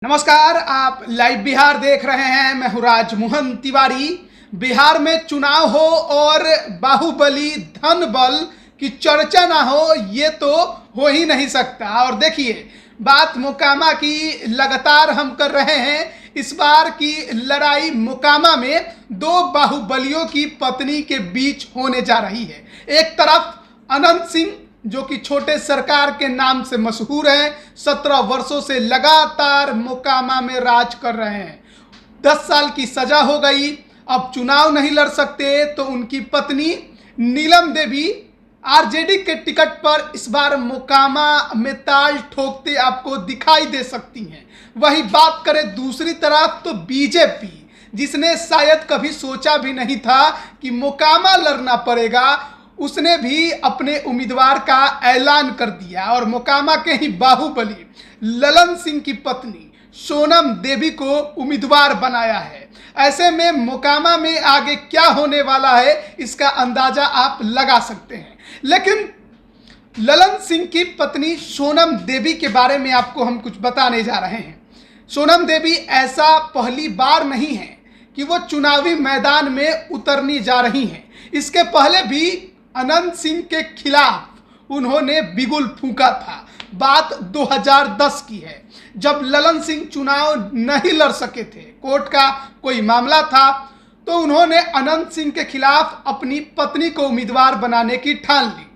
नमस्कार, आप लाइव बिहार देख रहे हैं। मैं हूं राजमोहन तिवारी। बिहार में चुनाव हो और बाहुबली धन बल की चर्चा ना हो, ये तो हो ही नहीं सकता। और देखिए, बात मोकामा की लगातार हम कर रहे हैं। इस बार की लड़ाई मोकामा में दो बाहुबलियों की पत्नी के बीच होने जा रही है। एक तरफ अनंत सिंह, जो कि छोटे सरकार के नाम से मशहूर हैं, 17 वर्षों से लगातार मोकामा में राज कर रहे हैं। 10 साल की सजा हो गई, अब चुनाव नहीं लड़ सकते। तो उनकी पत्नी नीलम देवी आरजेडी के टिकट पर इस बार मोकामा में ताल ठोकते आपको दिखाई दे सकती हैं। वही बात करें दूसरी तरफ तो बीजेपी, जिसने शायद कभी सोचा भी नहीं था कि मोकामा लड़ना पड़ेगा, उसने भी अपने उम्मीदवार का ऐलान कर दिया और मोकामा के ही बाहुबली ललन सिंह की पत्नी सोनम देवी को उम्मीदवार बनाया है। ऐसे में मोकामा में आगे क्या होने वाला है, इसका अंदाजा आप लगा सकते हैं। लेकिन ललन सिंह की पत्नी सोनम देवी के बारे में आपको हम कुछ बताने जा रहे हैं। सोनम देवी ऐसा पहली बार नहीं है कि वो चुनावी मैदान में उतरनी जा रही हैं। इसके पहले भी अनंत सिंह के खिलाफ उन्होंने बिगुल फूंका था। बात 2010 की है, जब ललन सिंह चुनाव नहीं लड़ सके थे, कोर्ट का कोई मामला था, तो उन्होंने अनंत सिंह के खिलाफ अपनी पत्नी को उम्मीदवार बनाने की ठान ली।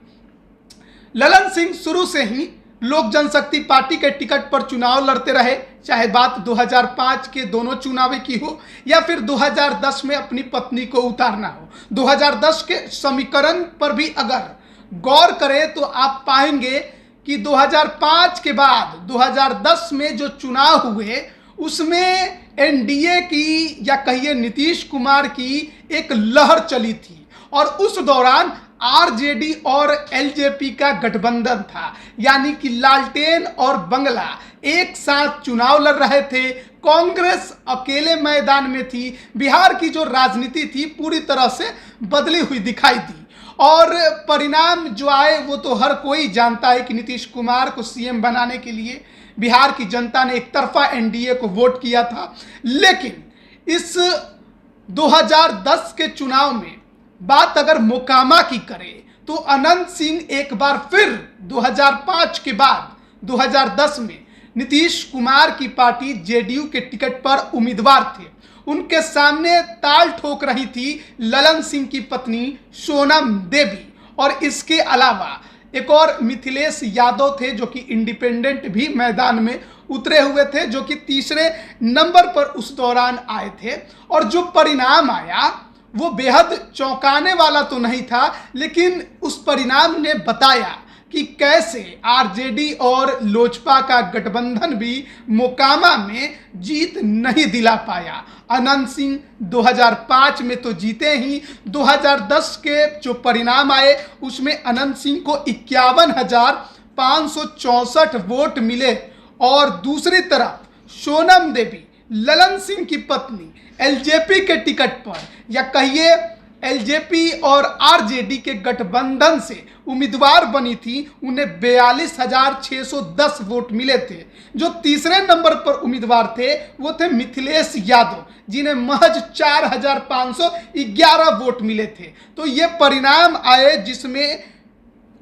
ललन सिंह शुरू से ही लोक जनशक्ति पार्टी के टिकट पर चुनाव लड़ते रहे, चाहे बात 2005 के दोनों चुनाव की हो या फिर 2010 में अपनी पत्नी को उतारना हो। 2010 के समीकरण पर भी अगर गौर करें तो आप पाएंगे कि 2005 के बाद 2010 में जो चुनाव हुए, उसमें एनडीए की या कहिए नीतीश कुमार की एक लहर चली थी और उस दौरान आरजेडी और एलजेपी का गठबंधन था, यानी कि लालटेन और बंगला एक साथ चुनाव लड़ रहे थे। कांग्रेस अकेले मैदान में थी। बिहार की जो राजनीति थी पूरी तरह से बदली हुई दिखाई दी और परिणाम जो आए वो तो हर कोई जानता है कि नीतीश कुमार को सीएम बनाने के लिए बिहार की जनता ने एक तरफा एनडीए को वोट किया था। लेकिन इस 2010 के चुनाव में बात अगर मोकामा की करें तो अनंत सिंह एक बार फिर 2005 के बाद 2010 में नीतीश कुमार की पार्टी जेडीयू के टिकट पर उम्मीदवार थे। उनके सामने ताल ठोक रही थी ललन सिंह की पत्नी सोनम देवी और इसके अलावा एक और मिथिलेश यादव थे, जो कि इंडिपेंडेंट भी मैदान में उतरे हुए थे, जो कि तीसरे नंबर पर उस दौरान आए थे। और जो परिणाम आया वो बेहद चौंकाने वाला तो नहीं था, लेकिन उस परिणाम ने बताया कि कैसे आरजेडी और लोजपा का गठबंधन भी मोकामा में जीत नहीं दिला पाया। अनंत सिंह 2005 में तो जीते ही, 2010 के जो परिणाम आए उसमें अनंत सिंह को 51,564 वोट मिले और दूसरी तरफ सोनम देवी ललन सिंह की पत्नी एलजेपी के टिकट पर या कहिए एलजेपी और आरजेडी के गठबंधन से उम्मीदवार बनी थी, उन्हें 42,610 वोट मिले थे। जो तीसरे नंबर पर उम्मीदवार थे वो थे मिथिलेश यादव, जिन्हें महज 4,511 वोट मिले थे। तो ये परिणाम आए जिसमें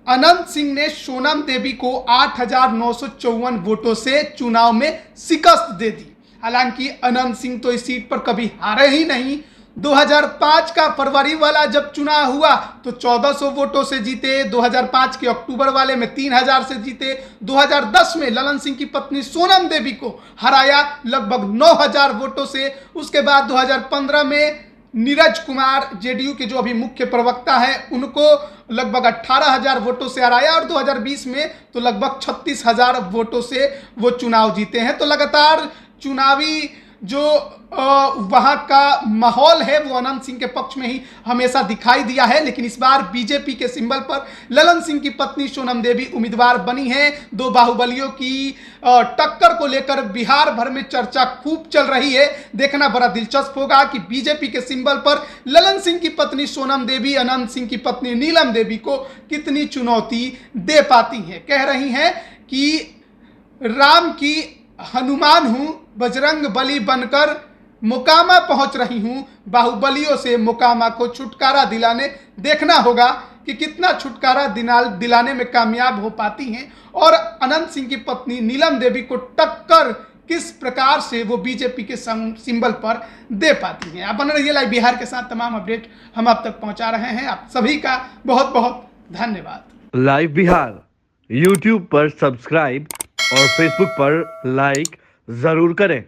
अनंत सिंह ने सोनम देवी को 8,954 वोटों से चुनाव में शिकस्त दे दी। हालांकि अनंत सिंह तो इस सीट पर कभी हारे ही नहीं। 2005 का फरवरी वाला जब चुनाव हुआ तो 1400 वोटों से जीते, 2005 के अक्टूबर वाले में 3000 से जीते, 2010 में ललन सिंह की पत्नी सोनम देवी को हराया लगभग 9000 वोटों से। उसके बाद 2015 में नीरज कुमार जेडीयू के जो अभी मुख्य प्रवक्ता हैं, उनको लगभग 18,000 वोटों से हराया और 2020 में तो लगभग 36,000 वोटों से वो चुनाव जीते हैं। तो लगातार चुनावी जो वहाँ का माहौल है वो अनंत सिंह के पक्ष में ही हमेशा दिखाई दिया है। लेकिन इस बार बीजेपी के सिंबल पर ललन सिंह की पत्नी सोनम देवी उम्मीदवार बनी हैं। दो बाहुबलियों की टक्कर को लेकर बिहार भर में चर्चा खूब चल रही है। देखना बड़ा दिलचस्प होगा कि बीजेपी के सिंबल पर ललन सिंह की पत्नी सोनम देवी अनंत सिंह की पत्नी नीलम देवी को कितनी चुनौती दे पाती हैं। कह रही हैं कि राम की हनुमान हूँ, बजरंग बली बनकर मोकामा पहुंच रही हूं, बाहुबलियों से मोकामा को छुटकारा दिलाने। देखना होगा कि कितना छुटकारा दिलाने में कामयाब हो पाती हैं और अनंत सिंह की पत्नी नीलम देवी को टक्कर किस प्रकार से वो बीजेपी के सिंबल पर दे पाती हैं। आप बने रहिए लाइव बिहार के साथ, तमाम अपडेट हम आप तक पहुंचा रहे हैं। आप सभी का बहुत बहुत धन्यवाद। लाइव बिहार यूट्यूब पर सब्सक्राइब और फेसबुक पर लाइक जरूर करें।